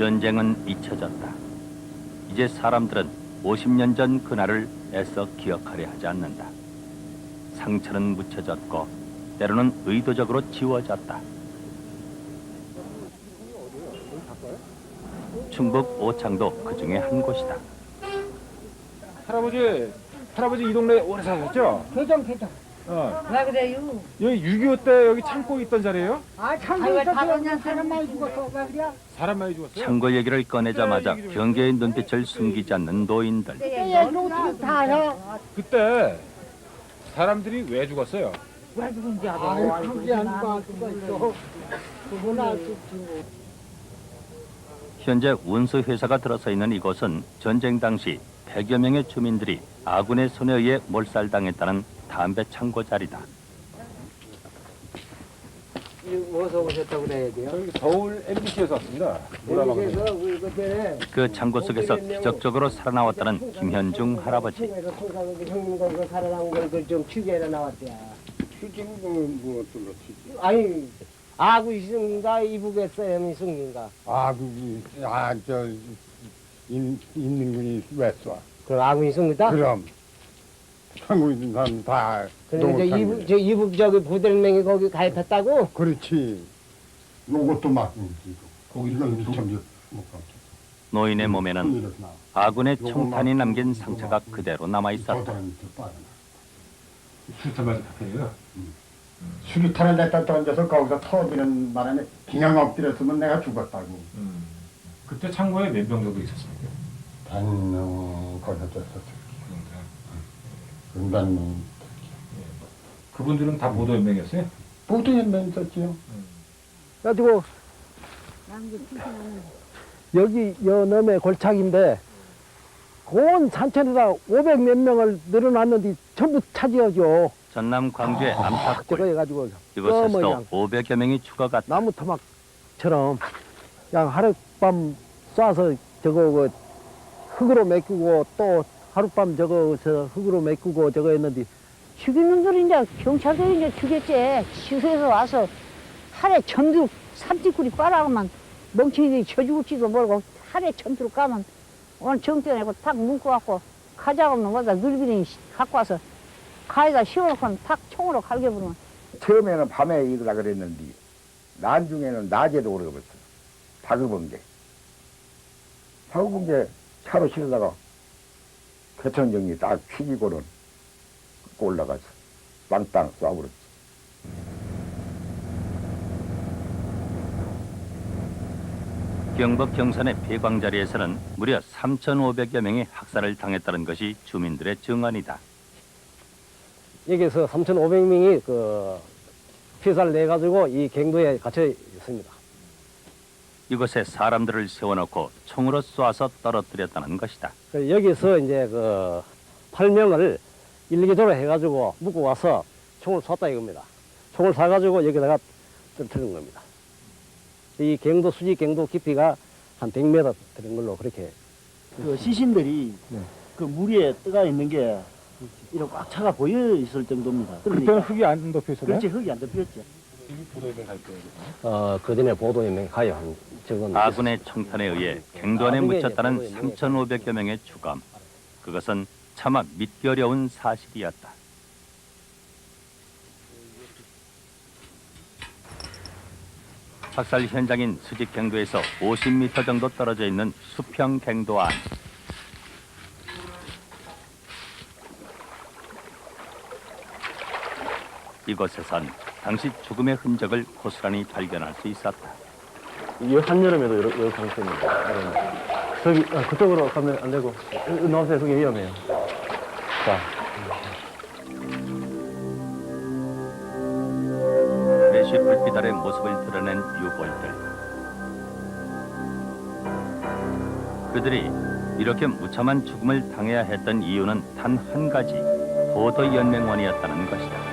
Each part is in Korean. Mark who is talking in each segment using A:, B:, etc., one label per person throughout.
A: 전쟁은 잊혀졌다. 이제 사람들은 50년 전 그날을 애써 기억하려 하지 않는다. 상처는 묻혀졌고 때로는 의도적으로 지워졌다. 충북 오창도 그 중에 한 곳이다.
B: 할아버지 이 동네 오래 사셨죠?
C: 교정. 왜 그래요?
B: 여기 6.25 때 여기 창고 있던 자리예요?
C: 참고 있었어. 사람 많이 죽었어. 왜 그래?
B: 사람 많이 죽었어요?
A: 창고 얘기를 꺼내자마자 경계의 눈빛을 숨기지 않는 노인들.
B: 그때 사람들이 왜 죽었어요?
C: 왜 죽은지 알아.
D: 그게 아니고 수가 있어. 그건 알 수 없지.
A: 현재 운수회사가 들어서 있는 이곳은 전쟁 당시 100여 명의 주민들이 아군의 손에 의해 몰살당했다는 담배 창고 자리다.
D: 어디서 오셨다고 그래야 돼요?
B: 저희 서울 MBC에서 왔습니다.
A: 그 창고 속에서 기적적으로 살아나왔다는 김현중 할아버지.
D: 형님 거기서 살아난 걸 좀 취재해서 나왔대요.
E: 취직은 뭐 어떤 거 취직?
D: 아니 아구 이승인가 이북에서 이승인가.
E: 있는 분이 왜 쏴?
D: 그 아구 이승이다.
E: 그럼 한국 있는 사람 다
D: 그러니까 이북 저기 부대명이 거기 가입했다고.
E: 그렇지. 요것도 막 이건 참
A: 노인의 몸에는 아군의 총탄이 남긴 상처가 그대로 남아 있었다.
B: 수탄 맞은 파편이요?
E: 수류탄을 냈다 던져서 거기서 터지는 바람에 그냥 엎드렸으면 내가 죽었다고.
B: 그때 창고에 몇 명 정도 있었습니까?
E: 거기서 졌었어. 응단명.
B: 그분들은 다 보도연맹이었어요?
E: 보도연맹 있었지요.
D: 가지고 여기 여 넘에 골착인데 온 산천에다 500몇 명을 늘어놨는데 전부 차지하죠.
A: 전남 광주의
D: 저거
A: 암탉골.
D: 해가지고
A: 이곳에서도 500여 명이 죽어갔다.
D: 나무 토막처럼 그냥 하룻밤 쏴서 저거 그 흙으로 메꾸고 또 하룻밤 저거 흙으로 메꾸고 저거 했는데
C: 죽이는 걸 이제 경찰들이 이제 죽였지. 시소에서 와서 하루에 전두 삼티꾸리 빨아가면 멍청이들이 쳐 죽을지도 모르고 하루에 전두를 까면 오늘 정대 내고 탁 묶어갖고 가자고 없는 거다 늙은이 갖고 와서 가에다 씌워놓고 탁 총으로 갈겨버리면.
F: 처음에는 밤에 일어나 그랬는데 나중에는 낮에도 오래 버렸어. 다급한 게. 다급한 게 차로 실어다가 개천정리 딱 튀기고는 올라가서 빵빵 쏴버렸지.
A: 경북 경산의 폐광자리에서는 무려 3,500여 명이 학살을 당했다는 것이 주민들의 증언이다.
D: 여기서 3,500명이 그 피사를 내가지고 이 갱도에 갇혀 있습니다.
A: 이곳에 사람들을 세워놓고 총으로 쏴서 떨어뜨렸다는 것이다.
D: 여기서 이제 그 8명을 일기조로 해가지고 묶고 와서 총을 쐈다 이겁니다. 총을 쏴가지고 여기다가 떨어뜨린 겁니다. 이 갱도 수직 갱도 깊이가 한 100m 되는 걸로 그렇게.
G: 그 시신들이 그 물 위에 떠가 있는 게 이렇게 꽉 차가 보여 있을 정도입니다.
B: 그때는 흙이 안 덮여 있었나요?
G: 그렇지, 흙이 안 덮였죠.
B: 보도연맹 갈 때.
D: 그 전에 보도연맹 가입한 적은
A: 아군의 총탄에 의해 갱도안에 묻혔다는 3,500여 명의 주감. 그것은 차마 믿기 어려운 사실이었다. 학살 현장인 수직갱도에서 50m 정도 떨어져 있는 수평 갱도 안. 이곳에선 당시 죽음의 흔적을 고스란히 발견할 수 있었다.
G: 한여름에도 이렇게 상태입니다. 저기 그쪽으로 가면 안 되고 나오세요. 그게 위험해요. 자.
A: 매시 불빛 아래 모습을 드러낸 유골들. 그들이 이렇게 무참한 죽음을 당해야 했던 이유는 단 한 가지, 보도연맹원이었다는 것이다.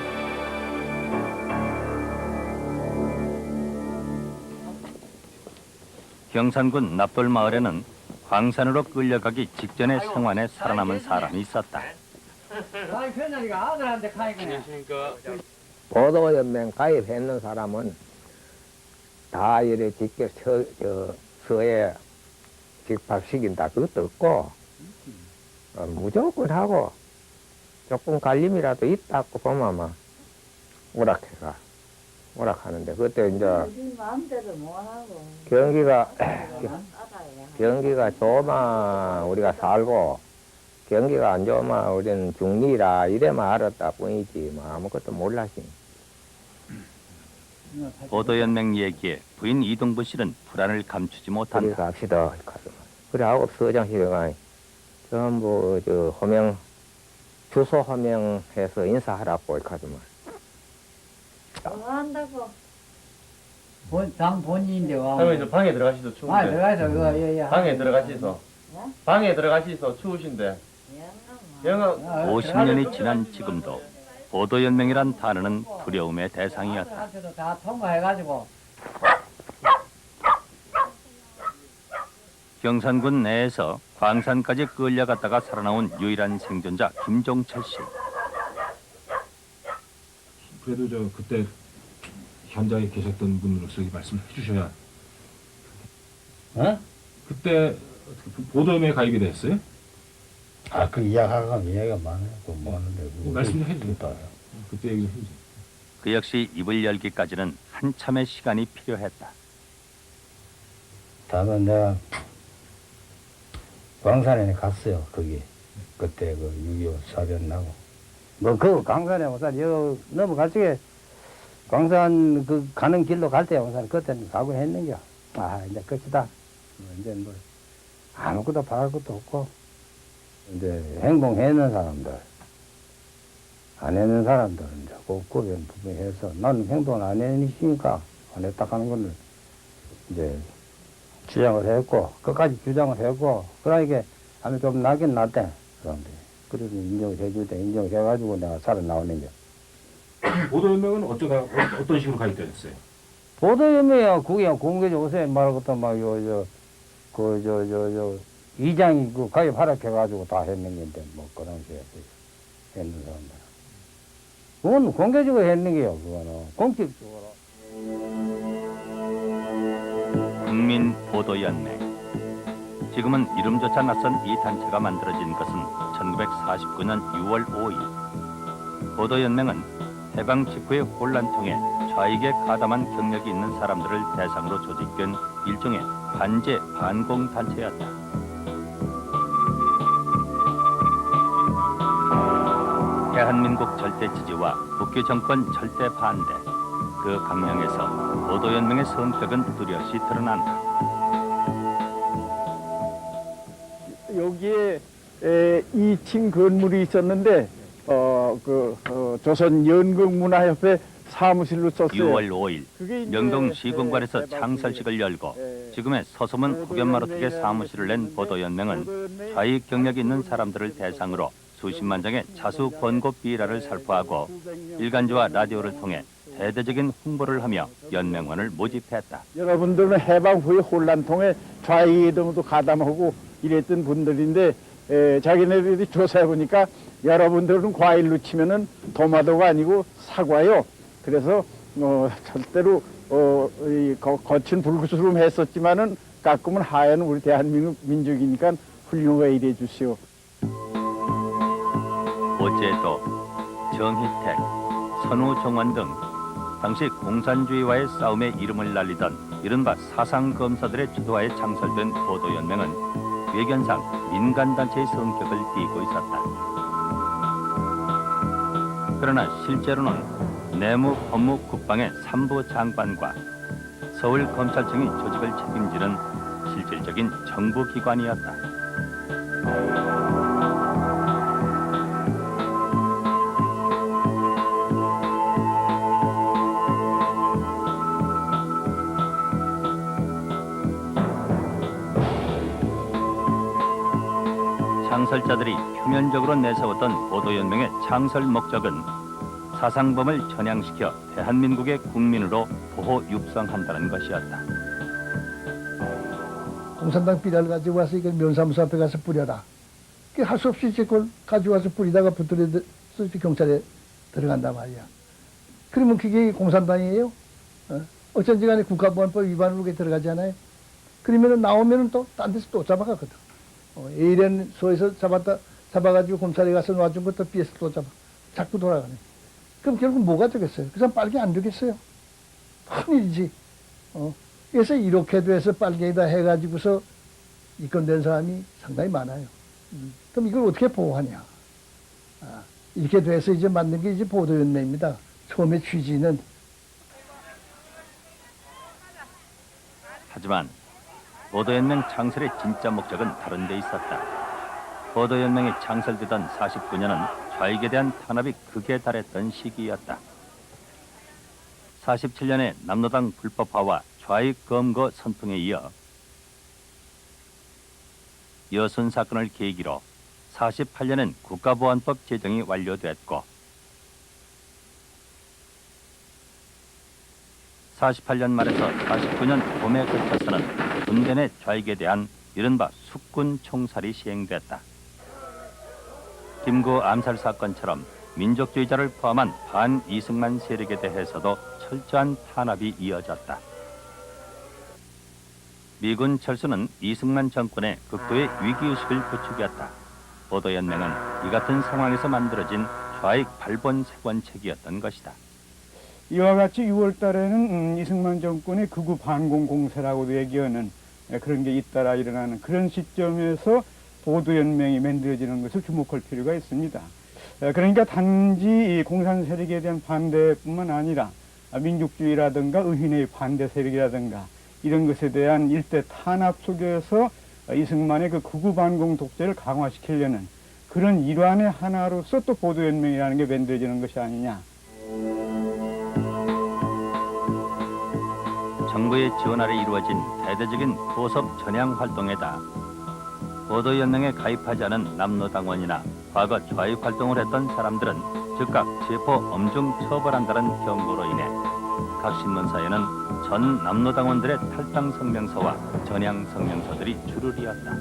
A: 경산군 납돌마을에는 광산으로 끌려가기 직전의 생환에 살아남은 사람이 있었다.
F: 보도연맹 가입했는 사람은 다 이래 직접 서에 집합시킨다 그것도 없고 무조건 하고 조금 갈림이라도 있다고 보면 막 오락하는데 그때 이제
C: 마음대로 못하고
F: 경기가 좋으면 우리가 살고 경기가 안 좋으면 우리는 중리라 이래만 알았다 뿐이지 뭐 아무것도 몰랐지.
A: 보도연맹 얘기에 부인 이동부 씨는 불안을 감추지
F: 그래
A: 못한다.
F: 갑시다. 그래 하고 서장실가 전부 저 호명 주소 호명해서 인사하라고 이카더만.
C: 뭐 한다고?
H: 당 본인인데 와.
G: 할머니 저 방에 들어가시죠 추운데.
H: 들어가서 그거 예예.
G: 방에 들어가시소.
C: 네?
G: 방에 들어가시소 추우신데. 영어
A: 50년이 지난 지금도 보도연맹이란 단어는 두려움의 대상이었다.
H: 다 통과해가지고.
A: 경산군 내에서 광산까지 끌려갔다가 살아나온 유일한 생존자 김종철 씨.
B: 그래도 저 그때 현장에 계셨던 분으로서 이 말씀을 해주셔야.
I: 어?
B: 그때 보도연맹에 가입이 됐어요?
I: 그 이야기가 많아요. 뭐 하는데.
B: 말씀 좀 해주세요. 그때 얘기를 해주세요.
A: 그 역시 입을 열기까지는 한참의 시간이 필요했다.
I: 다음에 내가 광산에 갔어요. 거기 그때 그 6.25 사변 나고. 그 광산에 우선 여 넘어갈 적에 광산 그 가는 길로 갈 때 우선 그때는 가고 했는겨. 이제 끝이다. 이제 뭐 아무것도 바랄 것도 없고 이제 행동했는 사람들 안 했는 사람들은 이제 그 구분 부분해서 나는 행동을 안 했으니까 안 했다 하는 거는 이제 주장을 했고 끝까지 주장을 했고 그러니까 아무 좀 나긴 났대 사람들이. 그래서 인정을 해줄 때 인정을 해가지고 내가 살아나오는 게.
B: 보도연맹은 어떤 식으로 가입되었어요?
I: 보도연맹이야 그게 공개적 요새 말할 것도 이장이 그 가입 하락해가지고 다 했는 건데 뭐 그런 게 했는 사람들. 그건 공개적으로 했는 게요. 그거는 공식적으로.
A: 국민보도연맹. 지금은 이름조차 낯선 이 단체가 만들어진 것은 1949년 6월 5일. 보도연맹은 해방 직후의 혼란통에 좌익에 가담한 경력이 있는 사람들을 대상으로 조직된 일종의 반제 반공 단체였다. 대한민국 절대 지지와 북규 정권 절대 반대. 그 강령에서 보도연맹의 성격은 뚜렷이 드러난다.
J: 여기에 2층 건물이 있었는데 조선 연극문화협회 사무실로 썼어요.
A: 6월 5일
J: 그게 이제
A: 명동 시공관에서
J: 대박이에요.
A: 창설식을 열고 지금의 서소문 구변마루택에 사무실을 낸 보도연맹은 좌익 경력이 있는 사람들을 대상으로 수십만 장의 자수 권고 비라를 살포하고 일간지와 라디오를 통해 대대적인 홍보를 하며 연맹원을 모집했다.
J: 여러분들은 해방 후에 혼란통에 좌익 등도 가담하고 이랬던 분들인데 자기네들이 조사해보니까 여러분들은 과일로 치면은 도마도가 아니고 사과요. 그래서 절대로 거친 불구스름 했었지만은 가끔은 하얀 우리 대한민국 민족이니까 훌륭하게 일해 주시오.
A: 어제도 정희택, 선우정원 등 당시 공산주의와의 싸움에 이름을 날리던 이른바 사상검사들의 주도하에 창설된 보도연맹은 외견상 민간단체의 성격을 띠고 있었다. 그러나 실제로는 내무, 법무, 국방의 3부 장관과 서울검찰청이 조직을 책임지는 실질적인 정부기관이었다. 창설자들이 표면적으로 내세웠던 보도연맹의 창설 목적은 사상범을 전향시켜 대한민국의 국민으로 보호 육성한다는 것이었다.
K: 공산당 비라를 가지고 와서 이걸 면사무소 앞에 가서 뿌려라. 할 수 없이 그걸 가져와서 뿌리다가 붙들려서 경찰에 들어간단 말이야. 그러면 그게 공산당이에요? 어쩐지 간에 국가보안법 위반으로 들어가잖아요. 그러면은 나오면은 또 딴 데서 또 잡아가거든. A련 소에서 잡아가지고 검찰에 가서 놔준 것도 B에서 또 자꾸 돌아가네. 그럼 결국 뭐가 되겠어요? 그 사람 빨갱이 안 되겠어요? 큰일이지. 그래서 이렇게 돼서 빨갱이다 해가지고서 입건된 사람이 상당히 많아요. 그럼 이걸 어떻게 보호하냐? 이렇게 돼서 이제 만든 게 이제 보도연맹입니다. 처음에 취지는.
A: 하지만 보도연맹 창설의 진짜 목적은 다른 데 있었다. 보도연맹이 창설되던 49년은 좌익에 대한 탄압이 극에 달했던 시기였다. 47년의 남로당 불법화와 좌익 검거 선풍에 이어 여순 사건을 계기로 48년엔 국가보안법 제정이 완료됐고 48년 말에서 49년 봄에 걸쳐서는 군대 내 좌익에 대한 이른바 숙군 총살이 시행됐다. 김구 암살 사건처럼 민족주의자를 포함한 반 이승만 세력에 대해서도 철저한 탄압이 이어졌다. 미군 철수는 이승만 정권의 극도의 위기의식을 부추겼다. 보도연맹은 이 같은 상황에서 만들어진 좌익 발본색원책이었던 것이다.
J: 이와 같이 6월 달에는 이승만 정권의 극우 반공 공세라고도 얘기하는 그런 게 잇따라 일어나는 그런 시점에서 보도연맹이 만들어지는 것을 주목할 필요가 있습니다. 그러니까 단지 공산 세력에 대한 반대뿐만 아니라 민족주의라든가 의인의 반대 세력이라든가 이런 것에 대한 일대 탄압 속에서 이승만의 그 극우 반공 독재를 강화시키려는 그런 일환의 하나로서 또 보도연맹이라는 게 만들어지는 것이 아니냐.
A: 정부의 지원 아래 이루어진 대대적인 포섭 전향 활동에다 보도연맹에 가입하지 않은 남로당원이나 과거 좌익 활동을 했던 사람들은 즉각 체포 엄중 처벌한다는 경고로 인해 각 신문사에는 전 남로당원들의 탈당 성명서와 전향 성명서들이 주르리었다.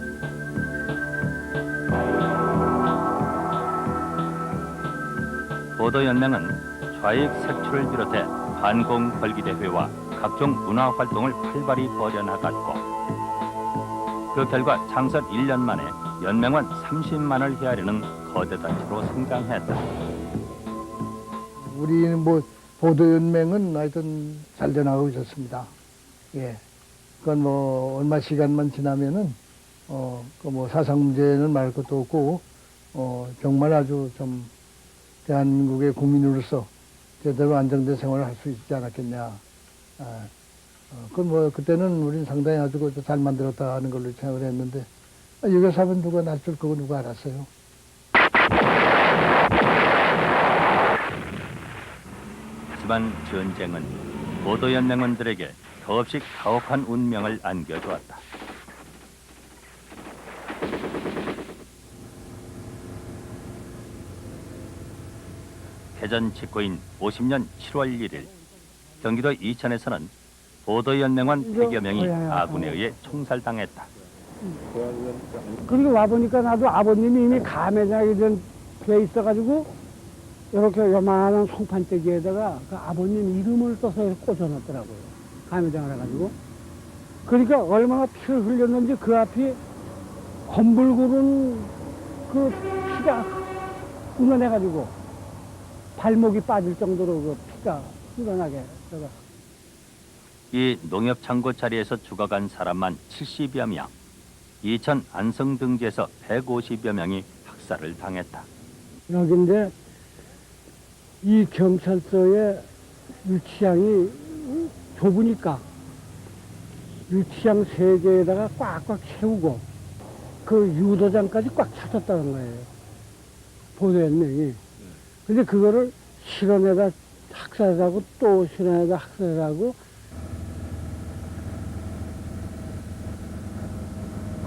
A: 보도연맹은 좌익 색출을 비롯해 반공 걸기대회와 각종 문화활동을 활발히 벌여나갔고 그 결과 창설 1년 만에 연맹원 30만을 헤아리는 거대 단체로 성장했다.
K: 우리는 보도연맹은 하여튼 잘 되나가고 있었습니다. 예. 그건 얼마 시간만 지나면은, 사상 문제는 말할 것도 없고, 정말 아주 좀, 대한민국의 국민으로서 제대로 안정된 생활을 할 수 있지 않았겠냐. 그때는 우리는 상당히 아주 잘 만들었다 하는 걸로 생각을 했는데, 여기 사면 누가 날 줄 그거 누가 알았어요.
A: 하지만 전쟁은 보도연맹원들에게 더없이 가혹한 운명을 안겨주었다. 개전 직후인 50년 7월 1일 경기도 이천에서는 보도연맹원 100여 명이 아군에 의해 총살당했다.
L: 그리고 와보니까 나도 아버님이 이미 감회장이 돼 있어가지고 이렇게 요만한 송판대기에다가 그 아버님 이름을 써서 꽂아놨더라고요. 감회장을 해가지고. 그러니까 얼마나 피를 흘렸는지 그 앞이 검불구른 그 피가 우러내가지고 발목이 빠질 정도로 그 피가 우러나게.
A: 이 농협창고 자리에서 죽어간 사람만 70여 명, 이천 안성등지에서 150여 명이 학살을 당했다.
L: 여긴데 이 경찰서의 유치장이 좁으니까 유치장 3개에다가 꽉꽉 채우고 그 유도장까지 꽉 찼었다는 거예요. 보도연맹이. 근데 그거를 실험에다 학살하고 또 실험에다 학살하고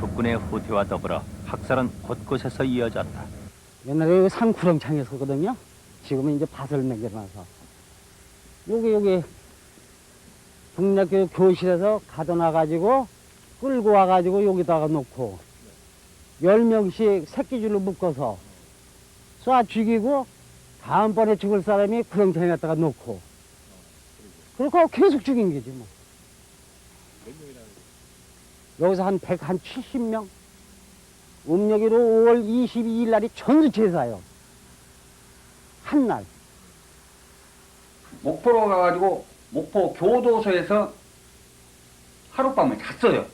A: 국군의 후퇴와 더불어 학살은 곳곳에서 이어졌다.
L: 옛날에 산구렁창이었거든요. 지금은 이제 밭을 매겨놔서. 여기 중학교 교실에서 가둬놔가지고 끌고 와가지고 여기다가 놓고 10명씩 새끼줄로 묶어서 쏴 죽이고 다음번에 죽을 사람이 구렁창에 갖다가 놓고 그렇게 계속 죽인 거지 뭐. 여기서 한 170명. 음력으로 5월 22일 날이 전수제사요. 한날.
M: 목포로 가가지고 목포 교도소에서 하룻밤을 잤어요.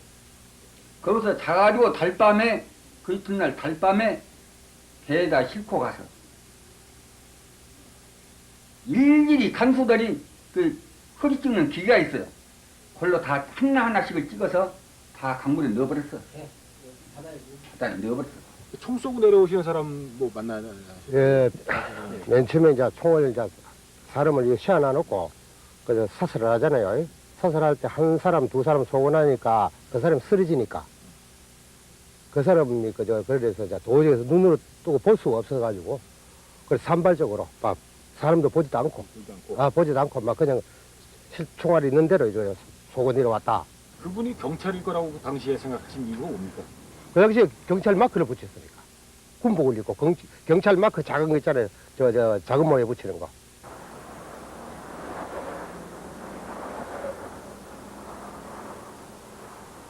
M: 거기서 자가지고 달밤에 그 이튿날 달밤에 배에다 싣고 가서 일일이 간수들이 그 허리 찍는 기계가 있어요. 그걸로 다 하나하나씩을 찍어서 다 강물에 넣어버렸어. 바다에 넣어버렸어.
B: 총 쏘고 내려오시는 사람 뭐 만나요?
I: 예, 맨 처음에 이제 총을 이제 사람을 시안아 놓고 그래서 사살을 하잖아요. 사살할 때 한 사람, 두 사람 쏘고 나니까 그 사람이 쓰러지니까 그 사람이 그래서 이제 도저히 눈으로 뜨고 볼 수가 없어가지고 그래서 산발적으로 막 사람도 보지도 않고 보지도 않고 막 그냥 총알이 있는 대로 이제 쏘고 내려왔다.
B: 그분이 경찰일 거라고 당시에 생각하신 이유가 뭡니까?
I: 그 당시에 경찰 마크를 붙였으니까 군복을 입고 경찰 마크 작은 거 있잖아요. 저 작은 모에 붙이는 거.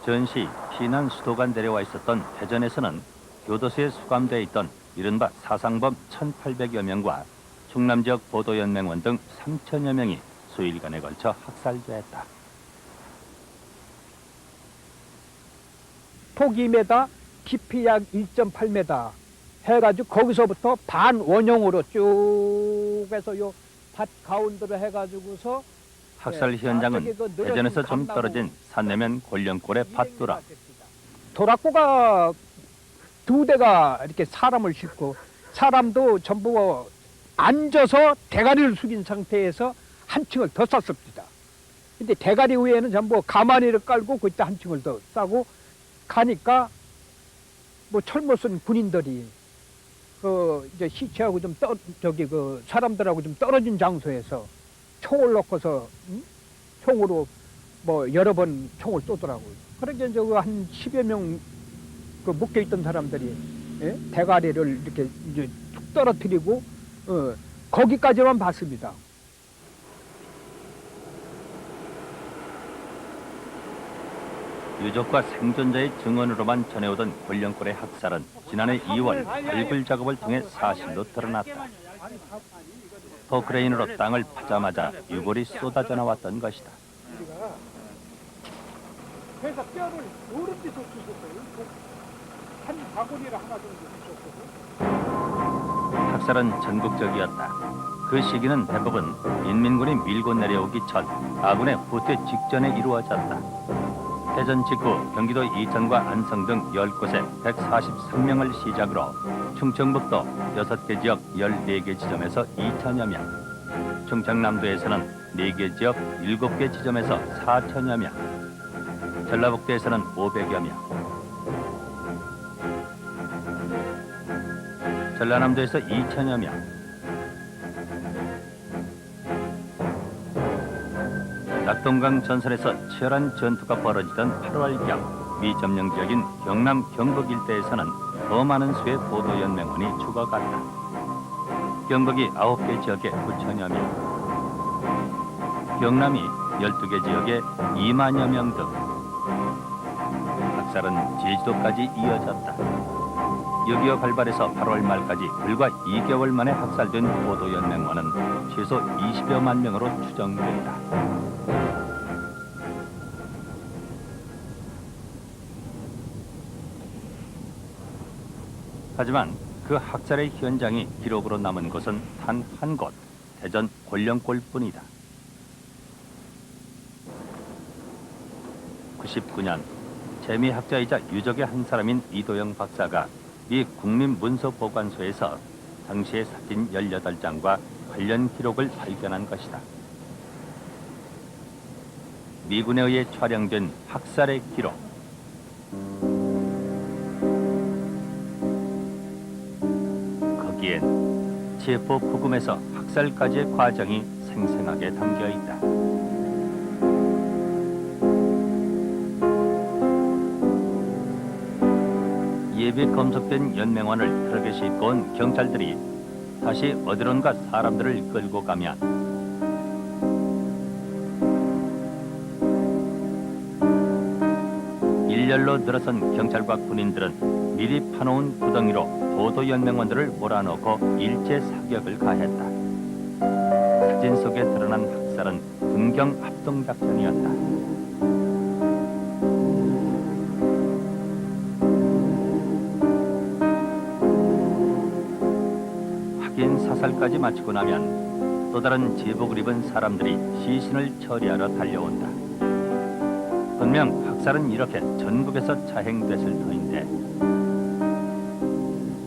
A: 전시 피난 수도가 내려와 있었던 대전에서는 교도소에 수감되어 있던 이른바 사상범 1,800여 명과 충남 지역 보도연맹원 등 3천여 명이 수일간에 걸쳐 학살되었다.
L: 폭2m, 깊이 약 1.8m 해가지고 거기서부터 반원형으로 쭉 해서 요 밭 가운데로 해가지고서
A: 학살 현장은 대전에서 좀 떨어진 산내면 곤령골의 밭두라.
L: 도락고가 2대가 이렇게 사람을 싣고 사람도 전부 앉아서 대가리를 숙인 상태에서 한 층을 더 쌌습니다. 근데 대가리 위에는 전부 가마니를 깔고 그때 한 층을 더 싸고 가니까 뭐 철모 쓴 군인들이 그 이제 시체하고 좀 그 사람들하고 좀 떨어진 장소에서 총을 놓고서 총으로 뭐 여러 번 총을 쏘더라고요. 그러니까 이제 한 10여 명 그 묶여 있던 사람들이 대가리를 이렇게 이제 툭 떨어뜨리고 거기까지만 봤습니다.
A: 유족과 생존자의 증언으로만 전해오던 곤령골의 학살은 지난해 2월 발굴 작업을 통해 사실로 드러났다. 포크레인으로 땅을 파자마자 유골이 쏟아져 나왔던 것이다.
L: 그래서 뼈를 여러 데서 주셨어요. 한 바구니를 하나 정도 주셨거든요.
A: 학살은 전국적이었다. 그 시기는 대부분 인민군이 밀고 내려오기 전 아군의 후퇴 직전에 이루어졌다. 대전 직후 경기도 이천과 안성 등 10곳에 143명을 시작으로 충청북도 6개 지역 14개 지점에서 2천여 명, 충청남도에서는 4개 지역 7개 지점에서 4천여 명, 전라북도에서는 500여 명, 전라남도에서 2천여 명, 낙동강 전선에서 치열한 전투가 벌어지던 8월경 미점령 지역인 경남 경북 일대에서는 더 많은 수의 보도연맹원이 죽어갔다. 경북이 9개 지역에 9천여 명, 경남이 12개 지역에 2만여 명 등 학살은 제주도까지 이어졌다. 6.25 발발에서 8월 말까지 불과 2개월 만에 학살된 보도연맹원은 최소 20여만 명으로 추정된다. 하지만 그 학살의 현장이 기록으로 남은 곳은 단 한 곳, 대전 곤령골뿐이다. 99년 재미학자이자 유족의 한 사람인 이도영 박사가 미 국립문서보관소에서 당시의 사진 18장과 관련 기록을 발견한 것이다. 미군에 의해 촬영된 학살의 기록. 거기엔 체포 구금에서 학살까지의 과정이 생생하게 담겨 있다. 예비 검속된 연맹원을 트럭에 싣고 온 경찰들이 다시 어디론가 사람들을 끌고 가면 일렬로 늘어선 경찰과 군인들은 미리 파놓은 구덩이로 보도연맹원들을 몰아넣고 일제 사격을 가했다. 사진 속에 드러난 학살은 군경 합동작전이었다. 학인 사살까지 마치고 나면 또 다른 제복을 입은 사람들이 시신을 처리하러 달려온다. 분명 학살은 이렇게 전국에서 자행됐을 터인데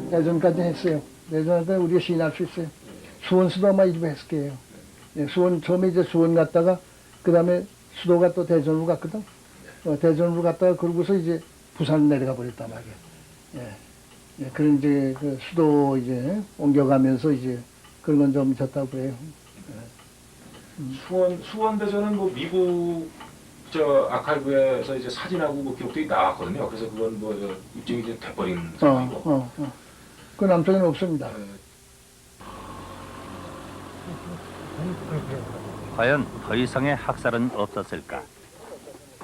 K: 대전까지 했어요. 대전한테 우리가 시인할 수 있어요. 수원수도 아마 일부했을 거예요. 예, 수원 처음에 이제 수원 갔다가 그 다음에 수도가 또 대전으로 갔거든. 대전으로 갔다가 그러고서 이제 부산 내려가 버렸단 말이야. 예. 예, 그런 이제 그 수도 이제 옮겨가면서 이제 그런 건 좀 졌다고 그래요.
B: 수원 대전은 뭐 미국 아카이브에서 이제 사진하고 뭐 기록들이 나왔거든요. 그래서 그건 뭐 입증이 이제 돼버린 상황이고.
K: 그 남쪽에는 없습니다.
A: 과연 더 이상의 학살은 없었을까?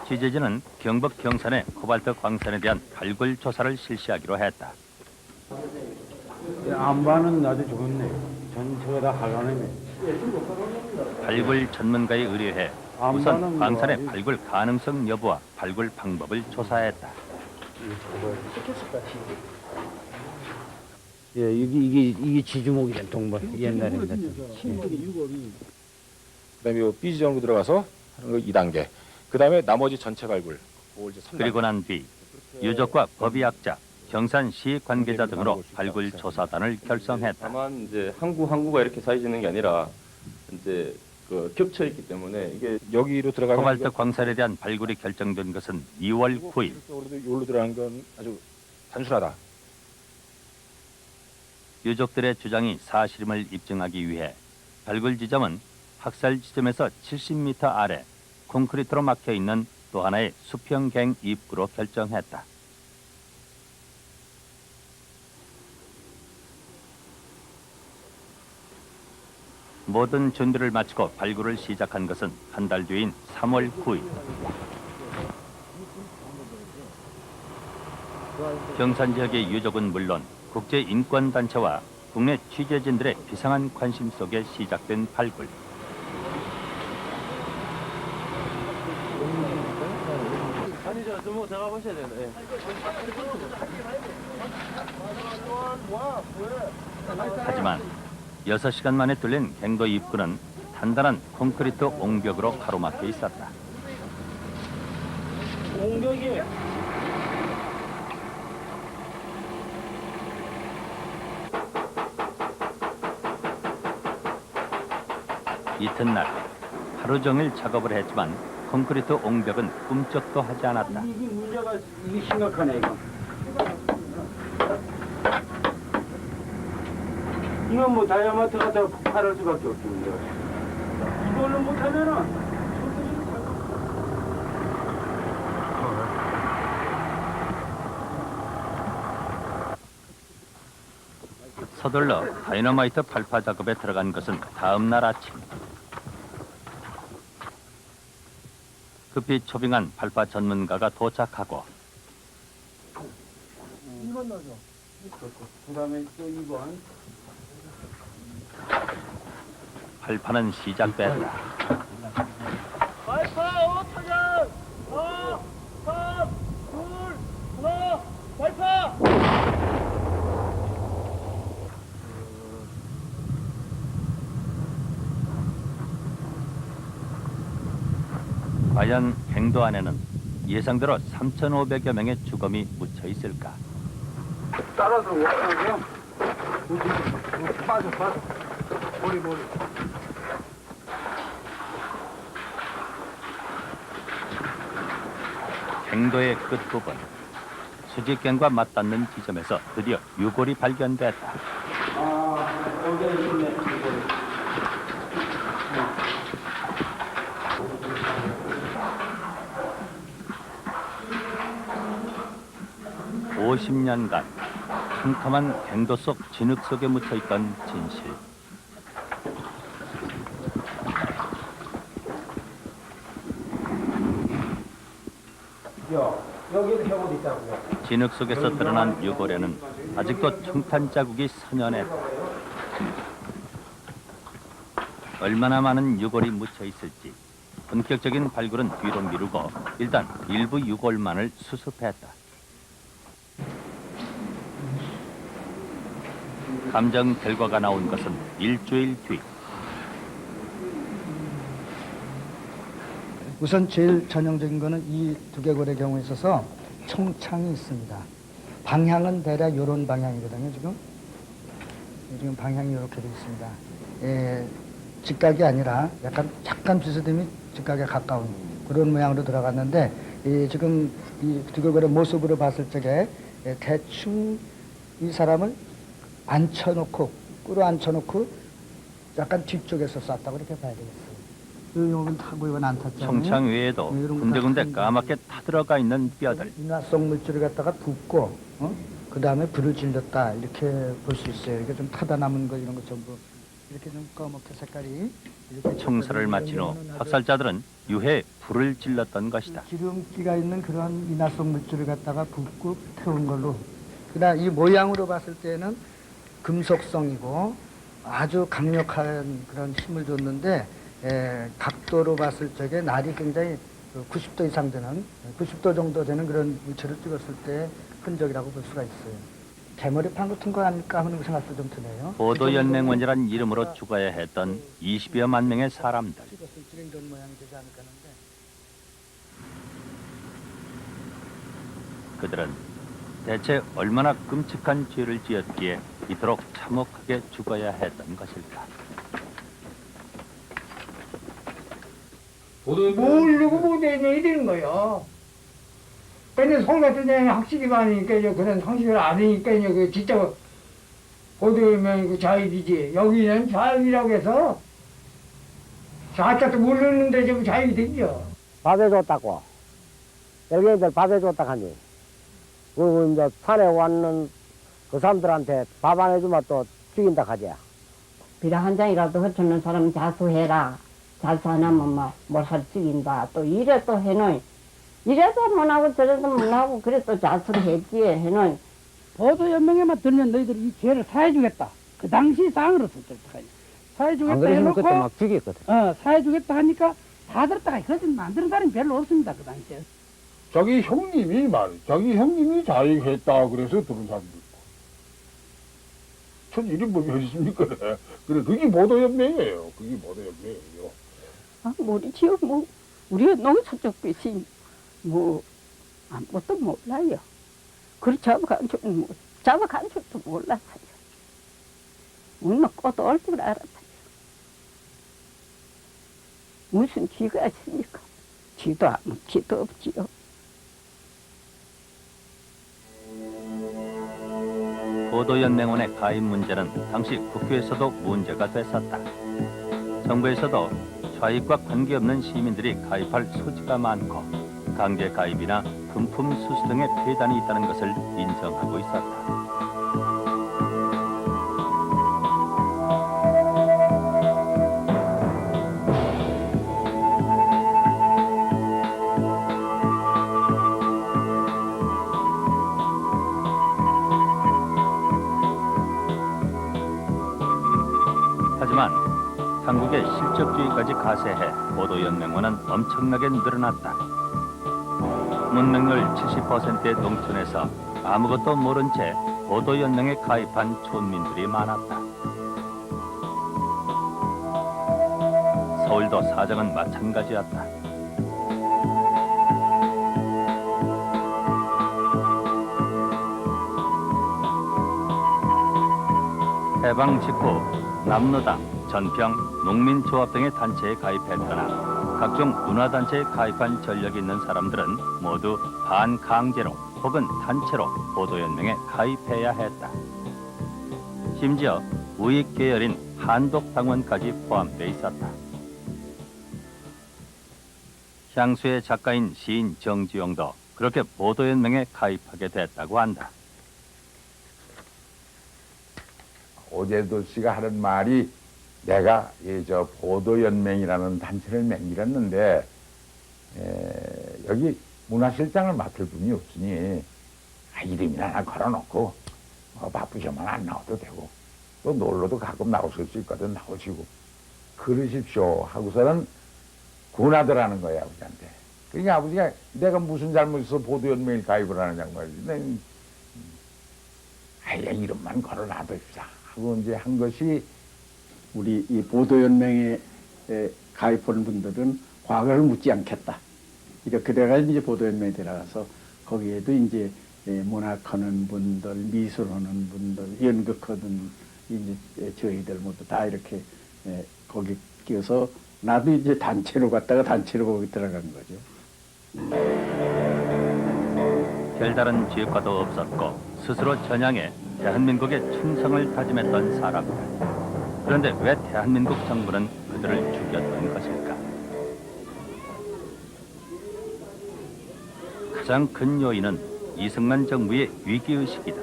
A: 취재진은 경북 경산의 코발트 광산에 대한 발굴 조사를 실시하기로 했다.
L: 안반은 아주 좋네요. 전체가 다 하관이네.
A: 발굴 전문가에 의뢰해 우선 광산의 발굴 가능성 여부와 발굴 방법을 조사했다.
L: 예, 이게 지주목이란 동물 옛날에.
B: 그다음에 요 B 지점으로 들어가서 하는 거 2단계. 그다음에 나머지 전체 발굴. 그걸 이제 3단계.
A: 그리고 난 뒤 유족과 법의학자, 경산시 관계자 등으로 발굴 조사단을 결성했다.
N: 다만 이제 항구가 이렇게 사이지는 게 아니라 이제 그 겹쳐 있기 때문에 이게
B: 여기로 들어가면
A: 코발트 광산에 대한 발굴이 결정된 것은 2월 9일.
B: 여기로 들어가는 건 아주 단순하다.
A: 유족들의 주장이 사실임을 입증하기 위해 발굴 지점은 학살 지점에서 70m 아래 콘크리트로 막혀 있는 또 하나의 수평갱 입구로 결정했다. 모든 준비를 마치고 발굴을 시작한 것은 한 달 뒤인 3월 9일. 경산 지역의 유족은 물론 국제인권단체와 국내 취재진들의 비상한 관심 속에 시작된 발굴.
G: 아니죠, 좀 들어가 보셔야 되는데.
A: 하지만 6시간 만에 뚫린 갱도 입구는 단단한 콘크리트 옹벽으로 가로막혀 있었다.
G: 공격이
A: 이튿날 하루 종일 작업을 했지만 콘크리트 옹벽은 꿈쩍도 하지 않았다.
L: 이게 문제가 이게 심각하네 이거. 이건 뭐 다이아마트 갖다가 폭발할 수밖에 없지 문제가. 이걸로 못하면은
A: 서둘러 다이너마이트 발파 작업에 들어간 것은 다음 날 아침. 급히 초빙한 발파 전문가가 도착하고
L: 이건 넣어줘. 그다음에 또 2번.
A: 발파는 시작됐다.
G: 발파 5타전 4, 3, 2, 1 발파.
A: 과연 갱도 안에는 예상대로 3,500여 명의 주검이 묻혀 있을까?
L: 따라서 오세요. 빠져. 머리.
A: 갱도의 끝부분, 수직갱과 맞닿는 지점에서 드디어 유골이 발견됐다.
L: 여기 있네.
A: 50년간 캄캄한 갱도 속 진흙 속에 묻혀있던 진실.
L: 야,
D: 여기도 혐오도 있다고요.
A: 진흙 속에서 드러난 유골에는 아직도 총탄 자국이 선연했다. 얼마나 많은 유골이 묻혀 있을지 본격적인 발굴은 뒤로 미루고 일단 일부 유골만을 수습했다. 감정 결과가 나온 것은 일주일 뒤.
K: 우선 제일 전형적인 거는 이 두개골의 경우에 있어서 청창이 있습니다. 방향은 대략 이런 방향이거든요. 지금 방향이 이렇게 되어 있습니다. 직각이 아니라 약간 비스듬히 직각에 가까운 그런 모양으로 들어갔는데 지금 이 두개골의 모습으로 봤을 적에 대충 이 사람을 끌어앉혀놓고 약간 뒤쪽에서 쐈다고 이렇게 봐야 되겠어요. 이건 타고 이건 안 탔잖아요.
A: 청창 외에도 군데군데 까맣게 타들어가 있는 뼈들.
K: 인화성 물질을 갖다가 붓고 그 다음에 불을 질렀다 이렇게 볼 수 있어요. 이게 좀 타다 남은 거 이런 거 전부 이렇게 좀 까맣게 색깔이 이렇게
A: 청사를 마친 후 학살자들은 유해 불을 질렀던 것이다.
K: 기름기가 있는 그런 인화성 물질을 갖다가 붓고 태운 걸로. 그다음 이 모양으로 봤을 때는 금속성이고 아주 강력한 그런 힘을 줬는데 각도로 봤을 적에 날이 굉장히 90도 이상 되는 90도 정도 되는 그런 물체를 찍었을 때 흔적이라고 볼 수가 있어요. 개머리판 같은 거 아닐까 하는 생각도 좀 드네요.
A: 보도연맹원이란 이름으로 죽어야 했던 20여만 명의 사람들.
K: 찍었을 적에 이런 모양이 되지 않을까 하는데
A: 그들은 대체 얼마나 끔찍한 죄를 지었기에 이토록 참혹하게 죽어야 했던 것일까.
L: 모르고 못해야 되는 거요. 근데 서울 같은 데는 학식이 많으니까 그런 상식을 아니니까 그 진짜 보도면 그 자유이지. 여기는 자유이라고 해서 자작도 모르는데 좀 자유이 되죠.
D: 밥 해줬다고. 여기들 밥 해줬다 하니. 그리고 이제 산에 왔는 그 사람들한테 밥 안 해주면 또 죽인다 하지.
C: 비라 한 장이라도 흩어놓은 사람 자수해라. 자수 안 하면 몰살 죽인다. 또 이래 또 해놓은. 이래도 못하고 저래도 못하고 그래 또 자수를 했지 해놓은.
L: 보도연맹에만 들면 너희들이 이 죄를 사해주겠다. 그 당시 상으로 썼을 사해주겠다
D: 안 그랬으면
L: 해놓고
D: 그때 막 죽였거든.
L: 사해주겠다 하니까 다 들었다가 그러지 안 들은 사람이 별로 없습니다. 그 당시에.
E: 자기 형님이 자익했다 그래서 들은 사람도 있고. 전 이름 뭐 어딨습니까? 그래 그게 보도연맹이에요. 그게 보도연맹이에요.
C: 모르지요. 우리가 너무 서쪽 끝이 아무것도 몰라요. 그리 잡아간 줄도 몰랐어요. 우리는 꽃올 줄 알았어요. 무슨 지가 있습니까? 지도 없지요.
A: 보도연맹원의 가입 문제는 당시 국회에서도 문제가 됐었다. 정부에서도 좌익과 관계없는 시민들이 가입할 소지가 많고 강제 가입이나 금품 수수 등의 폐단이 있다는 것을 인정하고 있었다. 하지만 한국의 실적주의까지 가세해 보도연맹원은 엄청나게 늘어났다. 문맹률 70%의 농촌에서 아무것도 모른 채 보도연맹에 가입한 촌민들이 많았다. 서울도 사정은 마찬가지였다. 해방 직후 남로당, 전평, 농민조합 등의 단체에 가입했거나 각종 문화단체에 가입한 전력이 있는 사람들은 모두 반강제로 혹은 단체로 보도연맹에 가입해야 했다. 심지어 우익계열인 한독당원까지 포함돼 있었다. 향수의 작가인 시인 정지용도 그렇게 보도연맹에 가입하게 됐다고 한다.
O: 오재도 씨가 하는 말이 내가 보도연맹이라는 단체를 만들었는데 여기 문화실장을 맡을 분이 없으니 이름이나 하나 걸어놓고 바쁘시면 안 나와도 되고 또 놀러도 가끔 나오실 수 있거든 나오시고 그러십시오 하고서는 군하더라는 거예요 아버지한테. 그러니까 아버지가 내가 무슨 잘못해서 보도연맹에 가입을 하느냐고 말이지. 아예 이름만 걸어놔둡시다 하고 이제 한 것이
L: 우리 이 보도연맹에 가입하는 분들은 과거를 묻지 않겠다. 이렇게 돼가지고 이제 보도연맹에 들어가서 거기에도 이제 문학하는 분들, 미술하는 분들, 연극하는 이제 저희들 모두 다 이렇게 거기 끼어서 나도 이제 단체로 갔다가 단체로 거기 들어간 거죠.
A: 별다른 지역과도 없었고 스스로 전향해 대한민국의 충성을 다짐했던 사람들. 그런데 왜 대한민국 정부는 그들을 죽였던 것일까? 가장 큰 요인은 이승만 정부의 위기의식이다.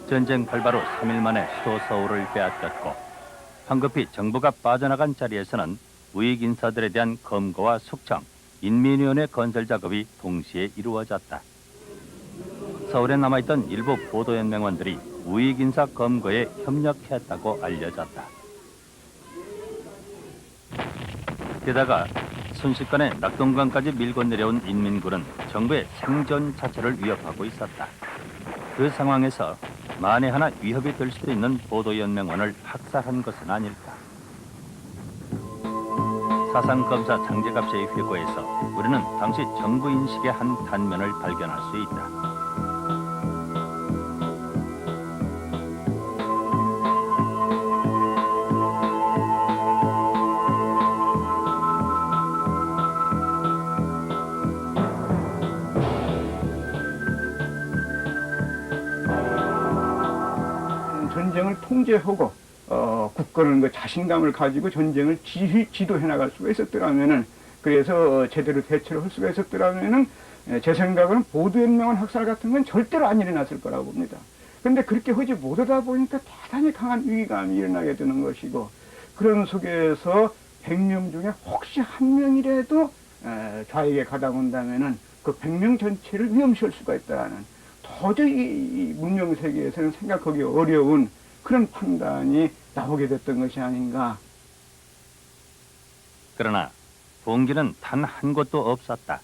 A: 전쟁 발발 후 3일 만에 수도 서울을 빼앗겼고 황급히 정부가 빠져나간 자리에서는 우익 인사들에 대한 검거와 숙청, 인민위원회 건설 작업이 동시에 이루어졌다. 서울에 남아있던 일부 보도연맹원들이 우익 인사 검거에 협력했다고 알려졌다. 게다가 순식간에 낙동강까지 밀고 내려온 인민군은 정부의 생존 자체를 위협하고 있었다. 그 상황에서 만에 하나 위협이 될 수도 있는 보도연맹원을 학살한 것은 아닐까. 사상검사 장재갑 씨의 회고에서 우리는 당시 정부 인식의 한 단면을 발견할 수 있다.
J: 전쟁을 통제하고 국가는 그 자신감을 가지고 전쟁을 지도해 나갈 수가 있었더라면은 그래서 제대로 대처를 할 수가 있었더라면은 제 생각은 보도연맹원 학살 같은 건 절대로 안 일어났을 거라고 봅니다. 그런데 그렇게 하지 못하다 보니까 대단히 강한 위기감이 일어나게 되는 것이고 그런 속에서 100명 중에 혹시 한 명이라도 좌익에 가담한다면은 그 100명 전체를 위험시할 수가 있다는 도저히 이 문명 세계에서는 생각하기 어려운 그런 판단이 나오게 됐던 것이 아닌가.
A: 그러나 동기는 단 한 곳도 없었다.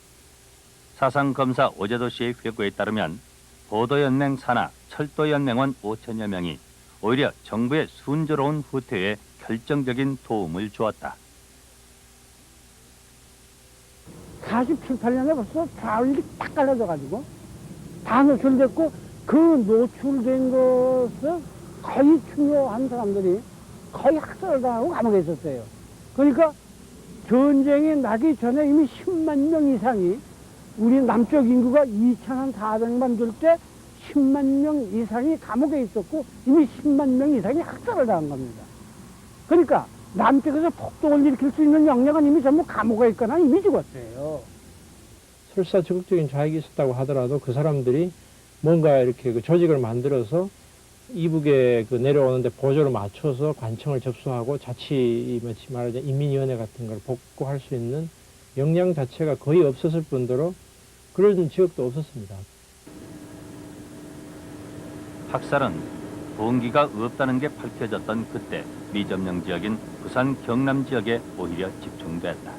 A: 사상검사 오재도 씨의 회고에 따르면 보도연맹 산하 철도연맹원 5천여 명이 오히려 정부의 순조로운 후퇴에 결정적인 도움을 주었다.
L: 47, 8년에 벌써 좌우익이 딱 갈라져가지고 다 노출됐고 그 노출된 것을 거의 중요한 사람들이 거의 학살을 당하고 감옥에 있었어요. 그러니까 전쟁이 나기 전에 이미 10만 명 이상이 우리 남쪽 인구가 2,400만 될 때 10만 명 이상이 감옥에 있었고 이미 10만 명 이상이 학살을 당한 겁니다. 그러니까 남쪽에서 폭동을 일으킬 수 있는 역량은 이미 전부 감옥에 있거나 이미 죽었어요.
P: 설사 적극적인 좌익이 있었다고 하더라도 그 사람들이 뭔가 이렇게 그 조직을 만들어서 이북에 그 내려오는데 보조를 맞춰서 관청을 접수하고 자치 말하자면 인민위원회 같은 걸 복구할 수 있는 역량 자체가 거의 없었을 뿐더러 그런 지역도 없었습니다.
A: 학살은 동기가 없다는 게 밝혀졌던 그때 미점령 지역인 부산 경남 지역에 오히려 집중됐다.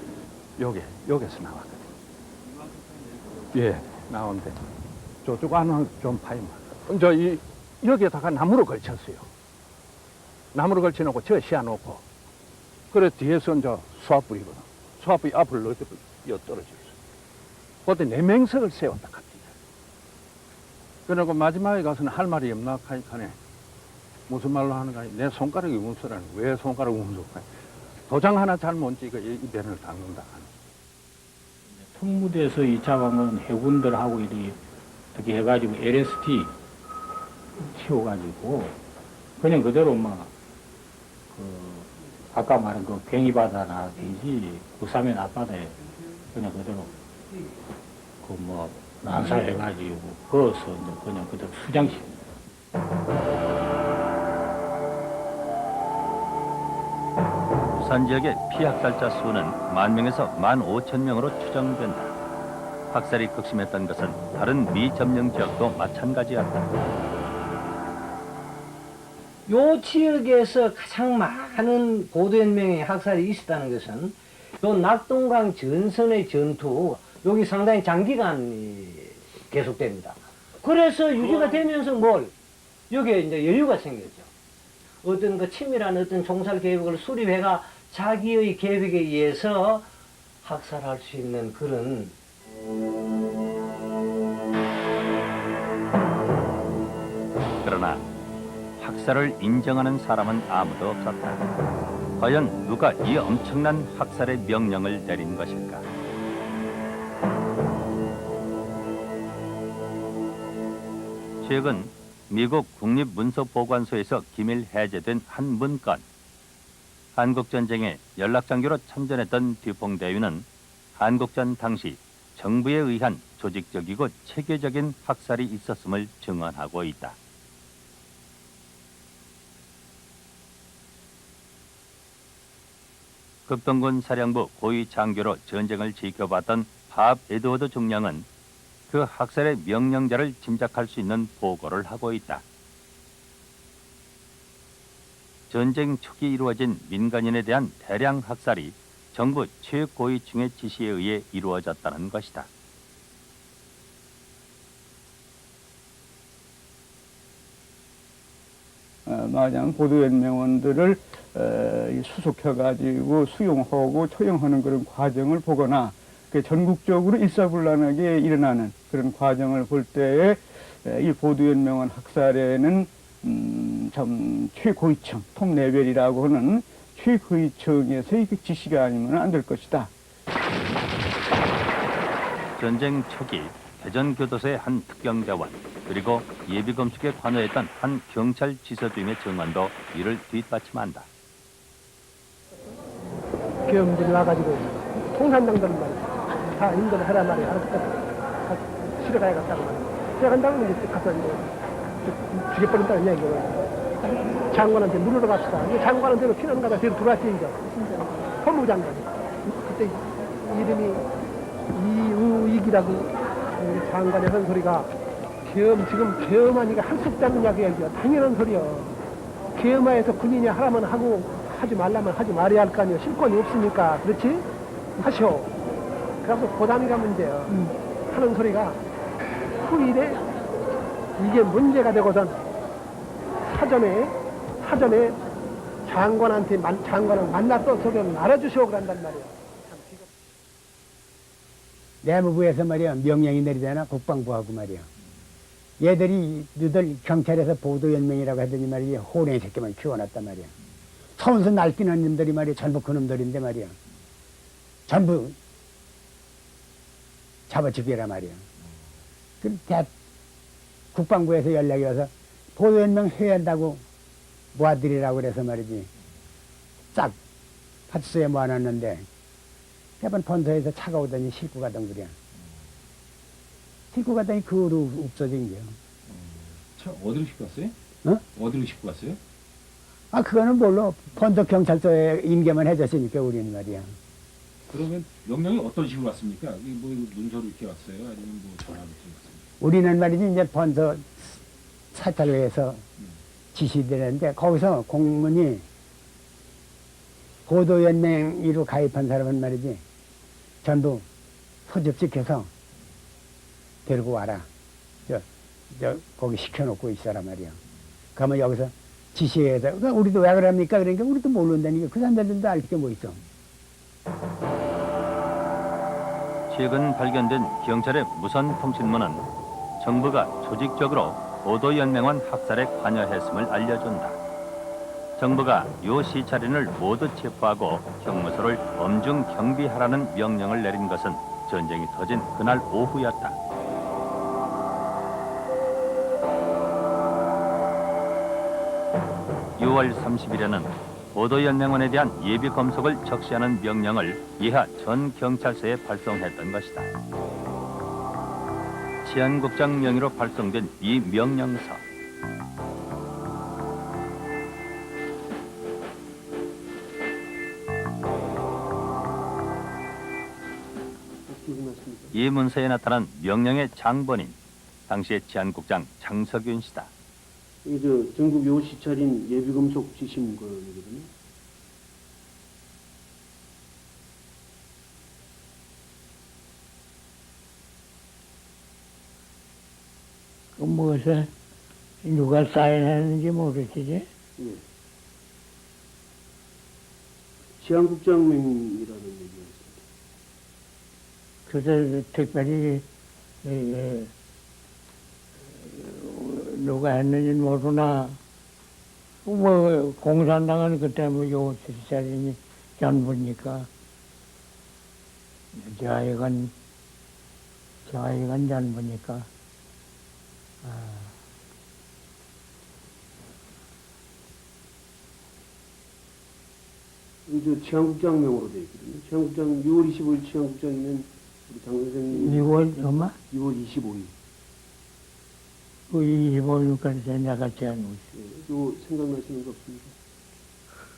Q: 여기서 나왔거든. 예, 나온데 저쪽 안은 좀 파이만. 여기에다가 나무로 걸쳤어요. 나무로 걸쳐놓고 저 씌워놓고 그래 뒤에서 이제 수압불이거든. 수압불이 앞을 떨어져 있어. 그때 4명석을 세웠다 갑니다. 그러고 마지막에 가서는 할 말이 없나 하니까네 무슨 말로 하는가 내 손가락이 운수라는 왜 손가락이 운수가 도장 하나 잘못 찍어 이 배를 닦는다.
R: 특무대에서 이 잡아먹은 해군들하고 이렇게 해가지고 LST 키워가지고 그냥 그대로 아까 말한 그 뱅이바다나 돼지 부사면 앞바다에 그냥 그대로 난사해가지고 그어서 그냥 그대로 수장식.
A: 부산 지역의 피학살자 수는 10,000명에서 15,000명으로 추정된다. 학살이 극심했던 것은 다른 미점령 지역도 마찬가지였다.
S: 요 지역에서 가장 많은 보도연맹의 학살이 있었다는 것은 요 낙동강 전선의 전투, 여기 상당히 장기간 계속됩니다. 그래서 유지가 되면서 여기에 이제 여유가 생겼죠. 어떤 그 치밀한 어떤 종살 계획을 수립해가 자기의 계획에 의해서 학살할 수 있는 그런
A: 그러나 학살을 인정하는 사람은 아무도 없었다. 과연 누가 이 엄청난 학살의 명령을 내린 것일까? 최근 미국 국립문서보관소에서 기밀 해제된 한 문건. 한국전쟁에 연락장교로 참전했던 듀퐁대위는 한국전 당시 정부에 의한 조직적이고 체계적인 학살이 있었음을 증언하고 있다. 극동군 사령부 고위 장교로 전쟁을 지켜봤던 밥 에드워드 중령은 그 학살의 명령자를 짐작할 수 있는 보고를 하고 있다. 전쟁 초기 이루어진 민간인에 대한 대량 학살이 정부 최고위층의 지시에 의해 이루어졌다는 것이다.
J: 마냥 보도연맹원들을 수속해가지고 수용하고 처형하는 그런 과정을 보거나 전국적으로 일사불란하게 일어나는 그런 과정을 볼 때에 이 보도연맹원 학살에는 참 최고위층, 톱 레벨이라고 하는 최고위층에서의 그 지시가 아니면 안 될 것이다.
A: 전쟁 초기 대전교도소의 한 특경대원 그리고 예비검색에 관여했던 한 경찰 지서주임의 증언도 이를 뒷받침한다.
L: 계엄들이 와가지고 통산당들은 말이야. 다 인도를 하란 말이야. 알았거든. 실어 가야겠다고 말이야. 들어간다고 이제 가서 이제 죽여버린다는 얘기야. 장관한테 물으러 갑시다. 이제 장관한테는 피난 가다 뒤로 들어왔지 이제. 법무장관. 그때 이름이 이익이라고 장관의 한 소리가 지금 계엄하니까 할 수 없다는 이야기야. 당연한 소리야. 계엄하에서 군인이 하라면 하고 하지 말라면 하지 말아야 할 거 아니야. 실권이 없으니까. 그렇지? 하셔. 그래서 고담이가 문제야. 하는 소리가 후일에 이게 문제가 되고선 사전에 장관을 만났던 소리를 알아주시오 그런단 말이야.
I: 내무부에서 말이야 명령이 내리잖아. 국방부하고 말이야. 얘들이 너들 경찰에서 보도연맹이라고 하더니 말이야 호랭이 새끼만 키워놨단 말이야. 서운서 날뛰는 놈들이 말이야 전부 그놈들인데 말이야. 전부 잡아 죽여라 말이야. 그 국방부에서 연락이 와서 보도연맹 회의한다고 모아드리라고 그래서 말이지. 싹 파출소에 모아놨는데 매번 본토에서 차가 오더니 싣고 가던 그래. 싣고 가더니 그 후로 없어진 거야.
B: 차 어디로 싣고 갔어요?
I: 어?
B: 어디로 싣고 갔어요?
I: 아 그거는 뭘로 본토 경찰서에 임계만 해줬으니까 우리는 말이야.
B: 그러면 명령이 어떤 식으로 왔습니까? 뭐 문서로 이렇게 왔어요? 아니면 뭐 전화로 이렇게 왔습니까?
I: 우리는 말이지 이제 본토 사찰회에서 지시되는데 거기서 공문이 보도연맹으로 가입한 사람은 말이지 전부 소집시켜서 데리고 와라. 거기 시켜놓고 있어라 말이야. 그러면 여기서 지시해야 돼. 그러니까 우리도 왜 그럽니까? 그러니까 우리도 모른다니까. 그 사람들도 알 게 뭐 있어.
A: 최근 발견된 경찰의 무선 통신문은 정부가 조직적으로 보도연맹원 학살에 관여했음을 알려준다. 정부가 요 시찰인을 모두 체포하고 경무소를 엄중 경비하라는 명령을 내린 것은 전쟁이 터진 그날 오후였다. (6월 30일에는) 보도연맹원에 대한 예비검속을 적시하는 명령을 이하 전 경찰서에 발송했던 것이다. 치안국장 명의로 발송된 이 명령서. 이 문서에 나타난 명령의 장본인 당시의 치안국장 장석윤 씨다.
L: 이게 전국 요시 차린 예비금속 지심권이거든요.
K: 그 무엇에 누가 사인했는지 모르겠지.
L: 예. 치안국장명이라는 얘기였습니다.
K: 그래서 특별히 누가 했는지 모르나 뭐 공산당은 그때 뭐 요시살인이 전부니까 저희건 전부니까
L: 이제 치안국장명으로 되어 있거든요. 치안국장 6월 25일 치안국장이면 우리 장 선생님
K: 6월 얼마?
L: 6월 25일.
K: 그 25일까지 내가 제한
L: 요 생각나시는 거 없습니까?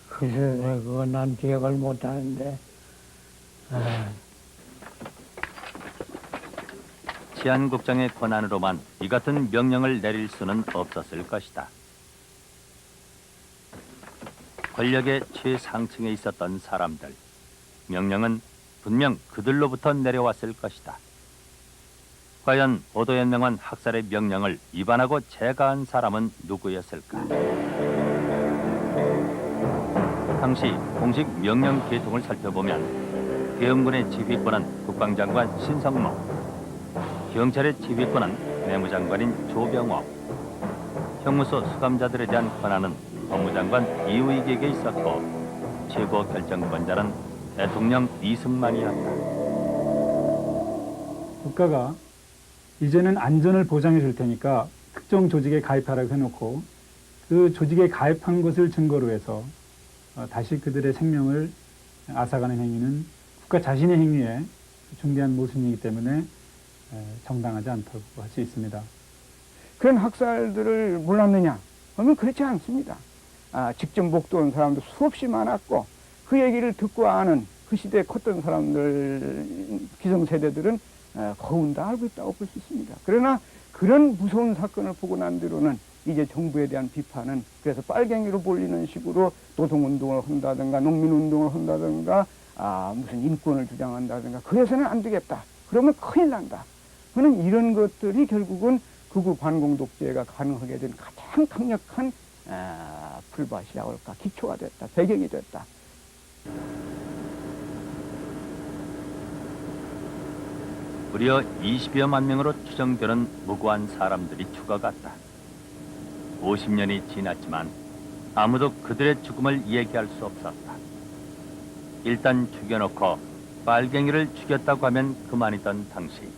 K: 글쎄 그거 난 기억을 못하는데
A: 치안국장의 권한으로만 이 같은 명령을 내릴 수는 없었을 것이다. 권력의 최상층에 있었던 사람들, 명령은 분명 그들로부터 내려왔을 것이다. 과연 보도연맹원 학살의 명령을 위반하고 제거한 사람은 누구였을까? 당시 공식 명령 계통을 살펴보면 계엄군의 지휘권은 국방장관 신성모, 경찰의 지휘권은 내무장관인 조병업, 형무소 수감자들에 대한 권한은 법무장관 이우익에게 있었고 최고 결정권자는 대통령 이승만이었다.
J: 국가가 이제는 안전을 보장해 줄 테니까 특정 조직에 가입하라고 해놓고 그 조직에 가입한 것을 증거로 해서 다시 그들의 생명을 앗아가는 행위는 국가 자신의 행위에 중대한 모순이기 때문에 정당하지 않다고 할 수 있습니다.
T: 그런 학살들을 몰랐느냐? 그러면 그렇지 않습니다. 직접 목도한 사람도 수없이 많았고 그 얘기를 듣고 아는 그 시대에 컸던 사람들, 기성세대들은 거의 다 알고 있다고 볼 수 있습니다. 그러나 그런 무서운 사건을 보고 난 뒤로는 이제 정부에 대한 비판은 그래서 빨갱이로 몰리는 식으로 노동운동을 한다든가 농민운동을 한다든가 무슨 인권을 주장한다든가 그래서는 안 되겠다. 그러면 큰일 난다. 그는 이런 것들이 결국은 극우 반공독제가 가능하게 된 가장 강력한 풀밭이라고 할까 기초가 됐다. 배경이 됐다.
A: 무려 20여만 명으로 추정되는 무고한 사람들이 죽어갔다. 50년이 지났지만 아무도 그들의 죽음을 얘기할 수 없었다. 일단 죽여놓고 빨갱이를 죽였다고 하면 그만이던 당시,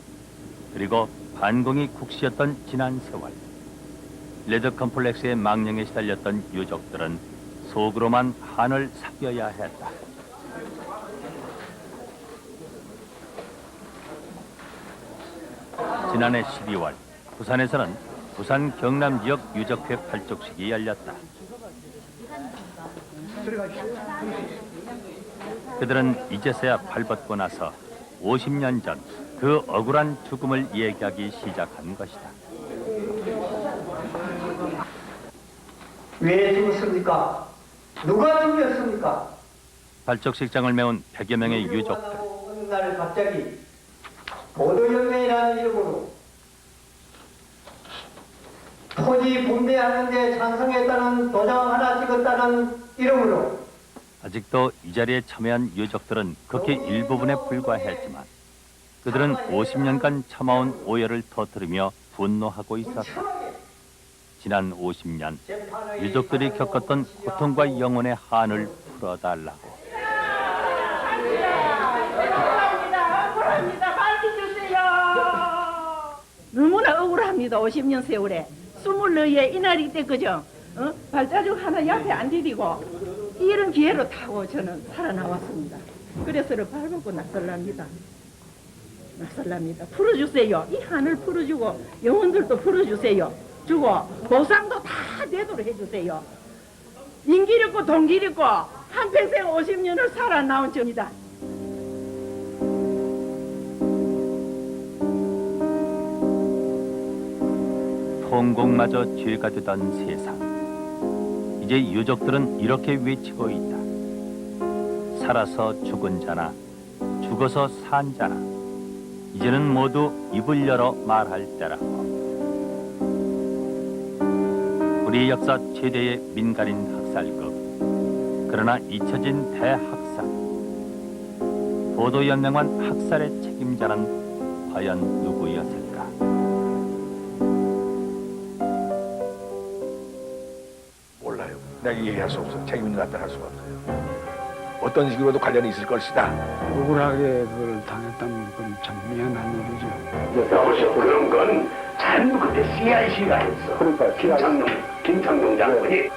A: 그리고 반공이 국시였던 지난 세월, 레드 컴플렉스의 망령에 시달렸던 유족들은 속으로만 한을 삭여야 했다. 지난해 12월 부산에서는 부산 경남 지역 유적회 발족식이 열렸다. 그들은 이제서야 발벗고 나서 50년 전 그 억울한 죽음을 얘기하기 시작한 것이다.
U: 왜 죽었습니까? 누가 죽였습니까?
A: 발족식장을 메운 100여 명의 유족들.
U: 어느 날 갑자기 보도연맹이라는 이름으로 토지 분배하는데 찬성했다는 도장 하나 찍었다는 이름으로
A: 아직도 이 자리에 참여한 유족들은 극히 일부분에 불과했지만 그들은 50년간 참아온 오열을 터뜨리며 분노하고 있었다. 지난 50년 유족들이 겪었던 고통과 영혼의 한을 풀어달라고.
V: 억울합니다. 밝혀주세요. 너무나 억울합니다. 50년 세월에 24에 이날이 때 그죠? 발자국 하나 옆에 안 디디고 이런 기회로 타고 저는 살아나왔습니다. 그래서를 밟고 나설랍니다. 풀어주세요. 이 한을 풀어주고 영혼들도 풀어주세요. 주고 보상도 다 되도록 해주세요. 인기력고 동기력고 한평생 50년을 살아나온 저입니다.
A: 통곡마저 죄가 되던 세상. 이제 유족들은 이렇게 외치고 있다. 살아서 죽은 자나 죽어서 산 자나 이제는 모두 입을 열어 말할 때라고. 우리 역사 최대의 민간인 학살극. 그러나 잊혀진 대학살. 보도연맹원 학살의 책임자는 과연 누구였을까?
F: 몰라요. 내가 얘기할 수 없어요. 책임 있는 답변할 수가 없어요. 어떤 식으로도 관련이 있을 것이다.
L: 억울하게 그걸 당했다면 그건 참 미안한 일이죠.
H: 여보세요. 그런 건 전부 그때 CIC가 했어. 그러니까 김창룡 장군이